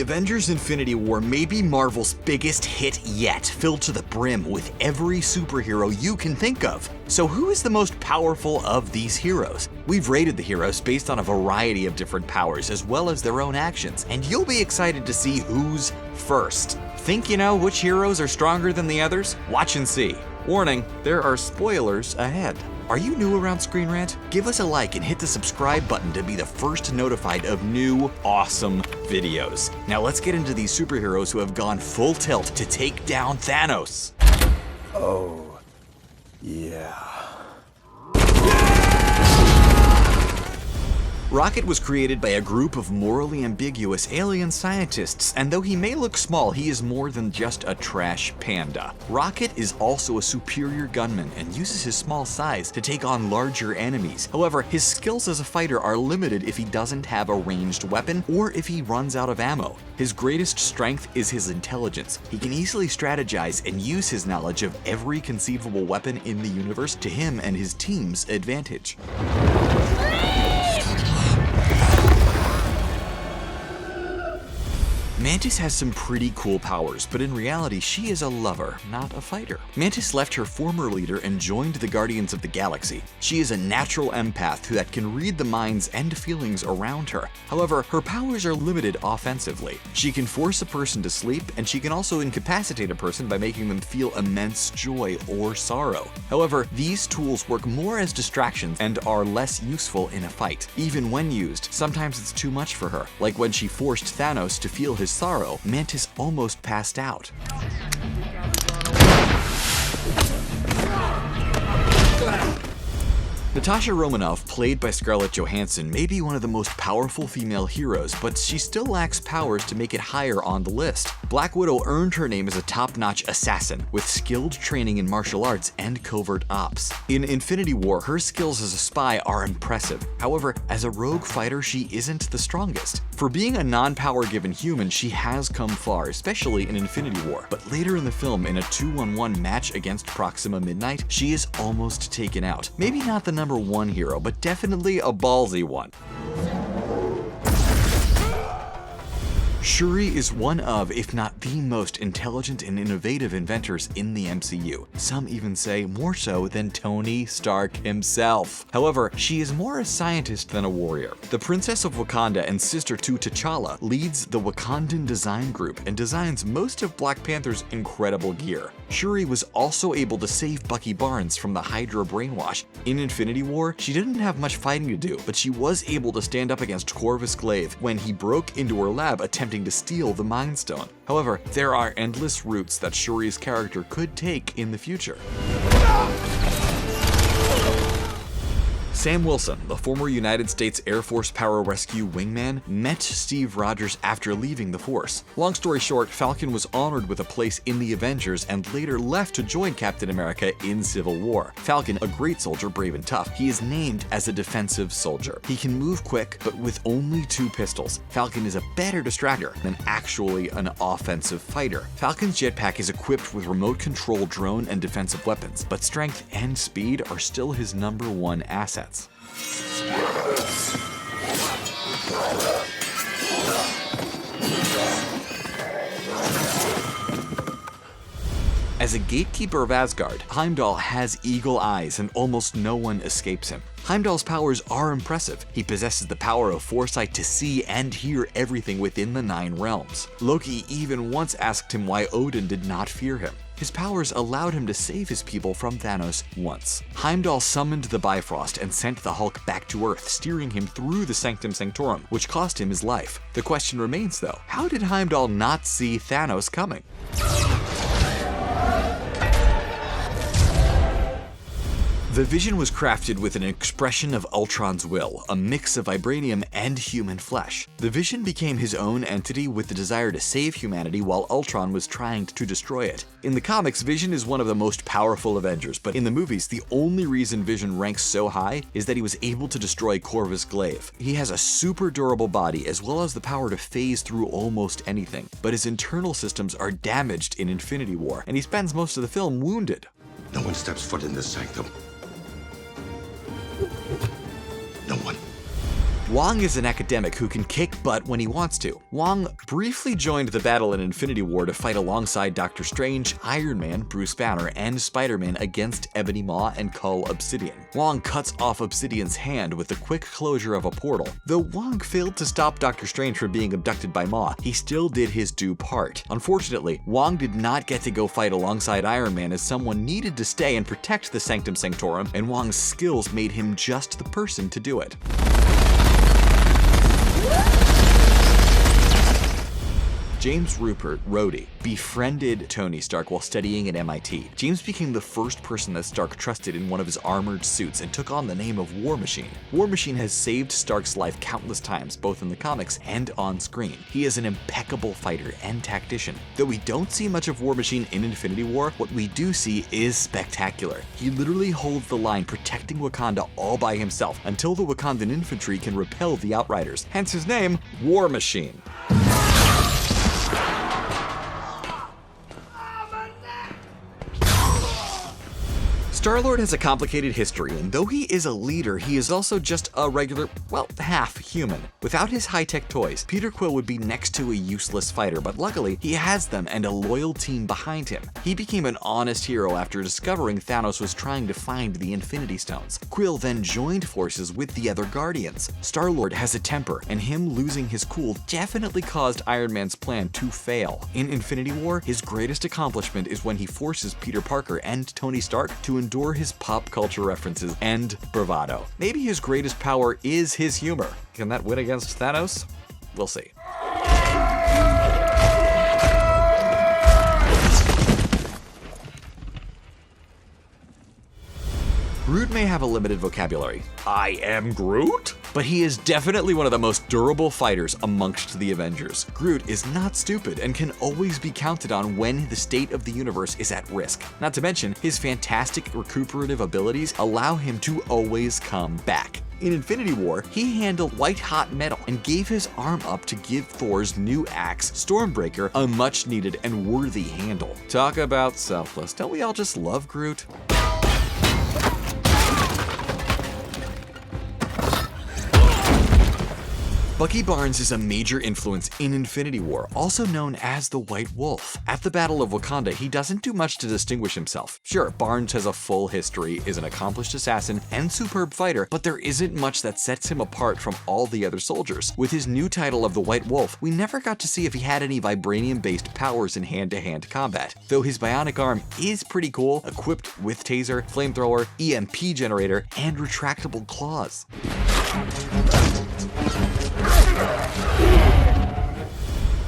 The Avengers Infinity War may be Marvel's biggest hit yet, filled to the brim with every superhero you can think of. So who is the most powerful of these heroes? We've rated the heroes based on a variety of different powers as well as their own actions, and you'll be excited to see who's first. Think you know which heroes are stronger than the others? Watch and see. Warning, there are spoilers ahead. Are you new around Screen Rant? Give us a like and hit the subscribe button to be the first notified of new, awesome videos. Now let's get into these superheroes who have gone full tilt to take down Thanos. Oh, yeah. Rocket was created by a group of morally ambiguous alien scientists, and though he may look small, he is more than just a trash panda. Rocket is also a superior gunman and uses his small size to take on larger enemies. However, his skills as a fighter are limited if he doesn't have a ranged weapon or if he runs out of ammo. His greatest strength is his intelligence. He can easily strategize and use his knowledge of every conceivable weapon in the universe to him and his team's advantage. Mantis has some pretty cool powers, but in reality, she is a lover, not a fighter. Mantis left her former leader and joined the Guardians of the Galaxy. She is a natural empath that can read the minds and feelings around her. However, her powers are limited offensively. She can force a person to sleep, and she can also incapacitate a person by making them feel immense joy or sorrow. However, these tools work more as distractions and are less useful in a fight. Even when used, sometimes it's too much for her, like when she forced Thanos to feel his sorrow. Mantis almost passed out. Natasha Romanoff, played by Scarlett Johansson, may be one of the most powerful female heroes, but she still lacks powers to make it higher on the list. Black Widow earned her name as a top-notch assassin, with skilled training in martial arts and covert ops. In Infinity War, her skills as a spy are impressive. However, as a rogue fighter, she isn't the strongest. For being a non-power-given human, she has come far, especially in Infinity War. But later in the film, in a 2-on-1 match against Proxima Midnight, she is almost taken out. Maybe not the number one hero, but definitely a ballsy one. Shuri is one of, if not the most intelligent and innovative inventors in the MCU. Some even say more so than Tony Stark himself. However, she is more a scientist than a warrior. The Princess of Wakanda and sister to T'Challa leads the Wakandan design group and designs most of Black Panther's incredible gear. Shuri was also able to save Bucky Barnes from the Hydra brainwash. In Infinity War, she didn't have much fighting to do, but she was able to stand up against Corvus Glaive when he broke into her lab attempting to steal the Mind Stone. However, there are endless routes that Shuri's character could take in the future. Sam Wilson, the former United States Air Force pararescue wingman, met Steve Rogers after leaving the Force. Long story short, Falcon was honored with a place in the Avengers and later left to join Captain America in Civil War. Falcon, a great soldier, brave and tough, he is named as a defensive soldier. He can move quick, but with only 2 pistols. Falcon is a better distractor than actually an offensive fighter. Falcon's jetpack is equipped with remote control drone and defensive weapons, but strength and speed are still his #1 assets. As a gatekeeper of Asgard, Heimdall has eagle eyes and almost no one escapes him. Heimdall's powers are impressive. He possesses the power of foresight to see and hear everything within the 9 realms. Loki even once asked him why Odin did not fear him. His powers allowed him to save his people from Thanos once. Heimdall summoned the Bifrost and sent the Hulk back to Earth, steering him through the Sanctum Sanctorum, which cost him his life. The question remains though, how did Heimdall not see Thanos coming? The Vision was crafted with an expression of Ultron's will, a mix of vibranium and human flesh. The Vision became his own entity with the desire to save humanity while Ultron was trying to destroy it. In the comics, Vision is one of the most powerful Avengers, but in the movies, the only reason Vision ranks so high is that he was able to destroy Corvus Glaive. He has a super durable body as well as the power to phase through almost anything, but his internal systems are damaged in Infinity War, and he spends most of the film wounded. No one steps foot in this sanctum. No one. Wong is an academic who can kick butt when he wants to. Wong briefly joined the battle in Infinity War to fight alongside Doctor Strange, Iron Man, Bruce Banner, and Spider-Man against Ebony Maw and Cull Obsidian. Wong cuts off Obsidian's hand with the quick closure of a portal. Though Wong failed to stop Doctor Strange from being abducted by Maw, he still did his due part. Unfortunately, Wong did not get to go fight alongside Iron Man as someone needed to stay and protect the Sanctum Sanctorum, and Wong's skills made him just the person to do it. James Rupert, Rhodey, befriended Tony Stark while studying at MIT. James became the first person that Stark trusted in one of his armored suits and took on the name of War Machine. War Machine has saved Stark's life countless times, both in the comics and on screen. He is an impeccable fighter and tactician. Though we don't see much of War Machine in Infinity War, what we do see is spectacular. He literally holds the line protecting Wakanda all by himself until the Wakandan infantry can repel the Outriders, hence his name, War Machine. Starlord has a complicated history, and though he is a leader, he is also just a regular, well, half human. Without his high-tech toys, Peter Quill would be next to a useless fighter, but luckily, he has them and a loyal team behind him. He became an honest hero after discovering Thanos was trying to find the Infinity Stones. Quill then joined forces with the other Guardians. Starlord has a temper, and him losing his cool definitely caused Iron Man's plan to fail. In Infinity War, his greatest accomplishment is when he forces Peter Parker and Tony Stark to endure his pop culture references and bravado. Maybe his greatest power is his humor. Can that win against Thanos? We'll see. Groot may have a limited vocabulary. I am Groot? But he is definitely one of the most durable fighters amongst the Avengers. Groot is not stupid and can always be counted on when the state of the universe is at risk. Not to mention, his fantastic recuperative abilities allow him to always come back. In Infinity War, he handled white-hot metal and gave his arm up to give Thor's new axe, Stormbreaker, a much-needed and worthy handle. Talk about selfless. Don't we all just love Groot? Bucky Barnes is a major influence in Infinity War, also known as the White Wolf. At the Battle of Wakanda, he doesn't do much to distinguish himself. Sure, Barnes has a full history, is an accomplished assassin and superb fighter, but there isn't much that sets him apart from all the other soldiers. With his new title of the White Wolf, we never got to see if he had any vibranium-based powers in hand-to-hand combat, though his bionic arm is pretty cool, equipped with taser, flamethrower, EMP generator, and retractable claws.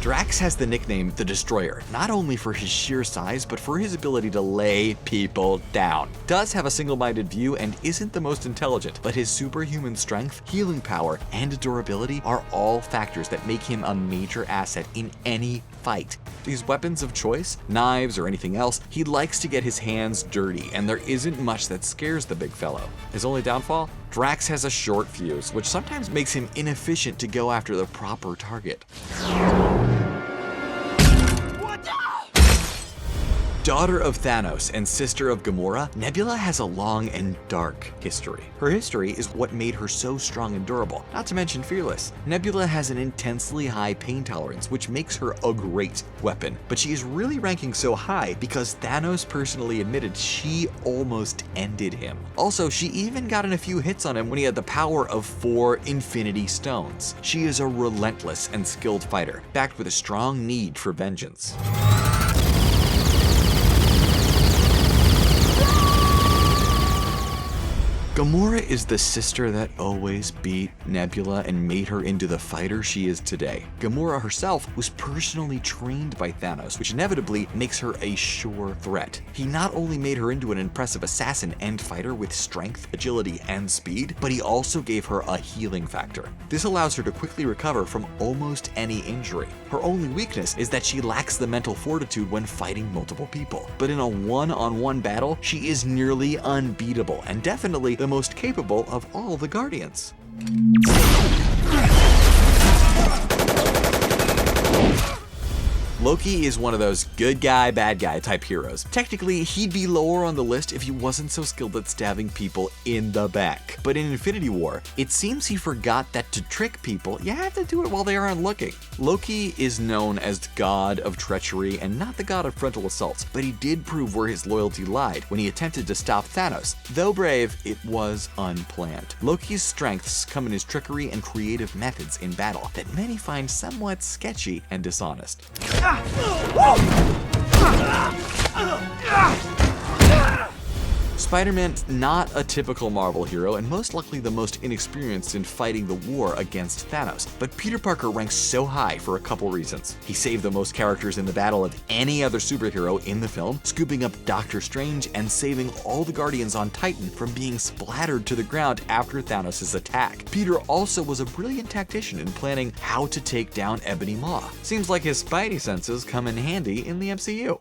Drax has the nickname The Destroyer, not only for his sheer size, but for his ability to lay people down. Does have a single-minded view and isn't the most intelligent, but his superhuman strength, healing power, and durability are all factors that make him a major asset in any fight. His weapons of choice, knives or anything else, he likes to get his hands dirty, and there isn't much that scares the big fellow. His only downfall? Drax has a short fuse, which sometimes makes him inefficient to go after the proper target. Daughter of Thanos and sister of Gamora, Nebula has a long and dark history. Her history is what made her so strong and durable, not to mention fearless. Nebula has an intensely high pain tolerance, which makes her a great weapon. But she is really ranking so high because Thanos personally admitted she almost ended him. Also, she even got in a few hits on him when he had the power of 4 Infinity Stones. She is a relentless and skilled fighter, backed with a strong need for vengeance. Gamora is the sister that always beat Nebula and made her into the fighter she is today. Gamora herself was personally trained by Thanos, which inevitably makes her a sure threat. He not only made her into an impressive assassin and fighter with strength, agility, and speed, but he also gave her a healing factor. This allows her to quickly recover from almost any injury. Her only weakness is that she lacks the mental fortitude when fighting multiple people. But in a one-on-one battle, she is nearly unbeatable and definitely the most capable of all the Guardians. Loki is one of those good guy, bad guy type heroes. Technically, he'd be lower on the list if he wasn't so skilled at stabbing people in the back. But in Infinity War, it seems he forgot that to trick people, you have to do it while they aren't looking. Loki is known as the god of treachery and not the god of frontal assaults, but he did prove where his loyalty lied when he attempted to stop Thanos. Though brave, it was unplanned. Loki's strengths come in his trickery and creative methods in battle that many find somewhat sketchy and dishonest. Spider-Man's not a typical Marvel hero and most likely the most inexperienced in fighting the war against Thanos, but Peter Parker ranks so high for a couple reasons. He saved the most characters in the battle of any other superhero in the film, scooping up Doctor Strange and saving all the Guardians on Titan from being splattered to the ground after Thanos' attack. Peter also was a brilliant tactician in planning how to take down Ebony Maw. Seems like his spidey senses come in handy in the MCU.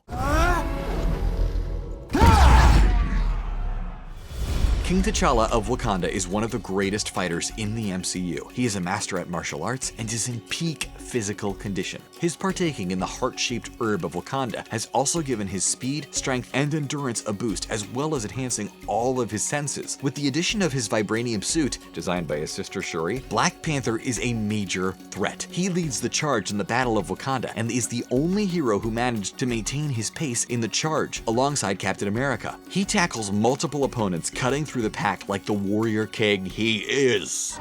King T'Challa of Wakanda is one of the greatest fighters in the MCU. He is a master at martial arts and is in peak physical condition. His partaking in the heart-shaped herb of Wakanda has also given his speed, strength, and endurance a boost, as well as enhancing all of his senses. With the addition of his vibranium suit, designed by his sister Shuri, Black Panther is a major threat. He leads the charge in the Battle of Wakanda and is the only hero who managed to maintain his pace in the charge, alongside Captain America. He tackles multiple opponents, cutting through the pack like the warrior king he is.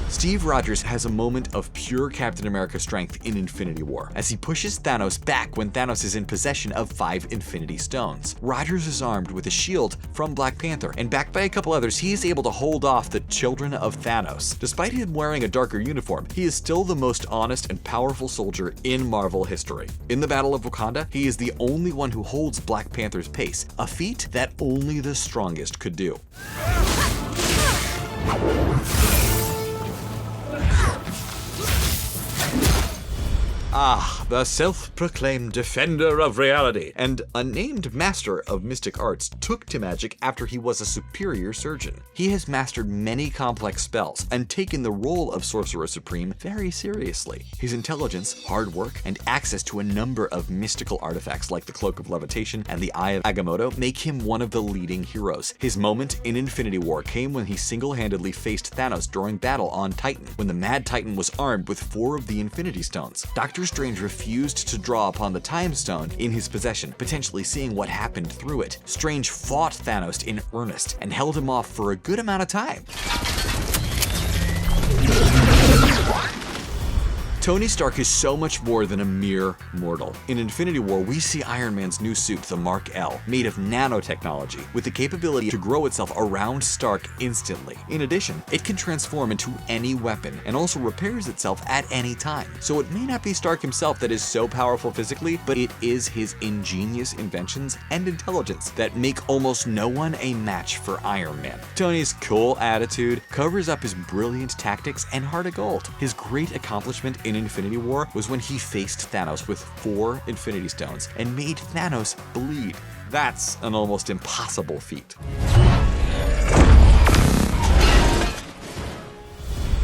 Steve Rogers has a moment of pure Captain America strength in Infinity War, as he pushes Thanos back when Thanos is in possession of 5 Infinity Stones. Rogers is armed with a shield from Black Panther, and backed by a couple others, he is able to hold off the children of Thanos. Despite him wearing a darker uniform, he is still the most honest and powerful soldier in Marvel history. In the Battle of Wakanda, he is the only one who holds Black Panther's pace, a feat that only the strongest could do. Ah, the self-proclaimed defender of reality and a named master of mystic arts took to magic after he was a superior surgeon. He has mastered many complex spells and taken the role of Sorcerer Supreme very seriously. His intelligence, hard work, and access to a number of mystical artifacts like the Cloak of Levitation and the Eye of Agamotto make him one of the leading heroes. His moment in Infinity War came when he single-handedly faced Thanos during battle on Titan, when the Mad Titan was armed with 4 of the Infinity Stones. Doctor Strange refused to draw upon the Time Stone in his possession, potentially seeing what happened through it. Strange fought Thanos in earnest and held him off for a good amount of time. Tony Stark is so much more than a mere mortal. In Infinity War, we see Iron Man's new suit, the Mark L, made of nanotechnology, with the capability to grow itself around Stark instantly. In addition, it can transform into any weapon, and also repairs itself at any time. So it may not be Stark himself that is so powerful physically, but it is his ingenious inventions and intelligence that make almost no one a match for Iron Man. Tony's cool attitude covers up his brilliant tactics and heart of gold. His great accomplishment in Infinity War was when he faced Thanos with 4 Infinity Stones and made Thanos bleed. That's an almost impossible feat.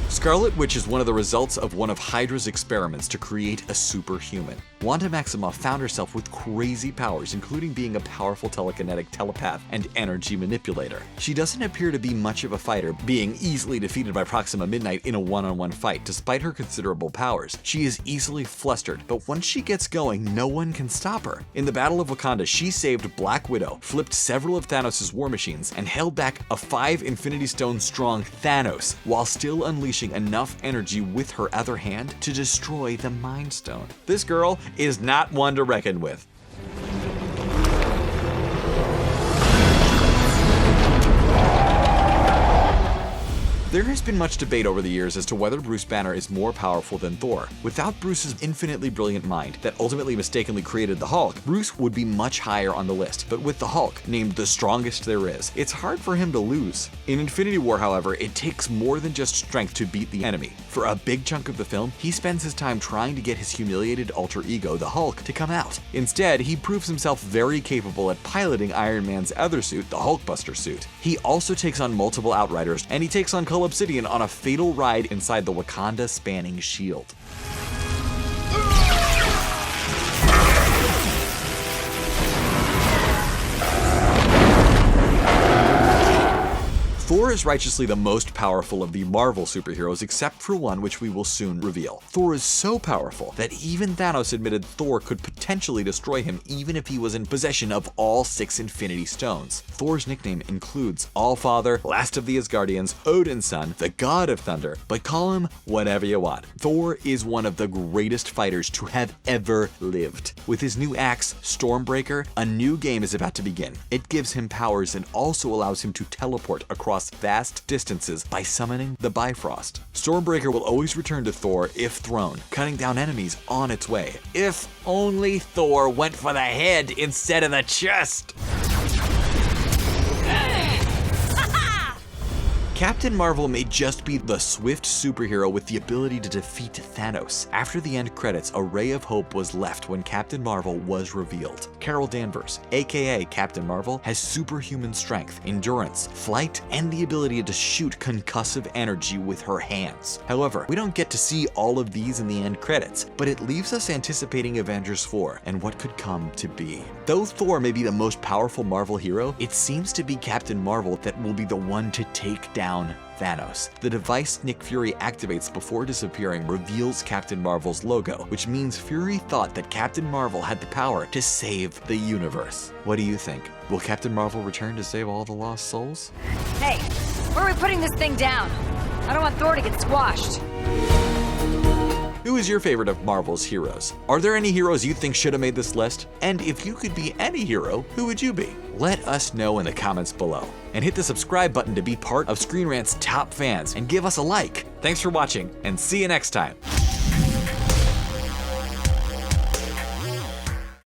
Scarlet Witch is one of the results of one of Hydra's experiments to create a superhuman. Wanda Maximoff found herself with crazy powers, including being a powerful telekinetic telepath and energy manipulator. She doesn't appear to be much of a fighter, being easily defeated by Proxima Midnight in a one-on-one fight. Despite her considerable powers, she is easily flustered, but once she gets going, no one can stop her. In the Battle of Wakanda, she saved Black Widow, flipped several of Thanos' war machines, and held back a 5 Infinity Stone strong Thanos, while still unleashing enough energy with her other hand to destroy the Mind Stone. This girl is not one to reckon with. There has been much debate over the years as to whether Bruce Banner is more powerful than Thor. Without Bruce's infinitely brilliant mind that ultimately mistakenly created the Hulk, Bruce would be much higher on the list. But with the Hulk, named the strongest there is, it's hard for him to lose. In Infinity War, however, it takes more than just strength to beat the enemy. For a big chunk of the film, he spends his time trying to get his humiliated alter ego, the Hulk, to come out. Instead, he proves himself very capable at piloting Iron Man's other suit, the Hulkbuster suit. He also takes on multiple Outriders, and he takes on tell Obsidian on a fatal ride inside the Wakanda-spanning shield. Thor is righteously the most powerful of the Marvel superheroes, except for one which we will soon reveal. Thor is so powerful that even Thanos admitted Thor could potentially destroy him even if he was in possession of all 6 Infinity Stones. Thor's nickname includes Allfather, Last of the Asgardians, Odin's son, the God of Thunder, but call him whatever you want. Thor is one of the greatest fighters to have ever lived. With his new axe, Stormbreaker, a new game is about to begin. It gives him powers and also allows him to teleport across vast distances by summoning the Bifrost. Stormbreaker will always return to Thor if thrown, cutting down enemies on its way. If only Thor went for the head instead of the chest! Captain Marvel may just be the swift superhero with the ability to defeat Thanos. After the end credits, a ray of hope was left when Captain Marvel was revealed. Carol Danvers, aka Captain Marvel, has superhuman strength, endurance, flight, and the ability to shoot concussive energy with her hands. However, we don't get to see all of these in the end credits, but it leaves us anticipating Avengers 4 and what could come to be. Though Thor may be the most powerful Marvel hero, it seems to be Captain Marvel that will be the one to take down Thanos. The device Nick Fury activates before disappearing reveals Captain Marvel's logo, which means Fury thought that Captain Marvel had the power to save the universe. What do you think? Will Captain Marvel return to save all the lost souls? Hey, where are we putting this thing down? I don't want Thor to get squashed. Who is your favorite of Marvel's heroes? Are there any heroes you think should have made this list? And if you could be any hero, who would you be? Let us know in the comments below. And hit the subscribe button to be part of Screen Rant's top fans and give us a like. Thanks for watching and see you next time.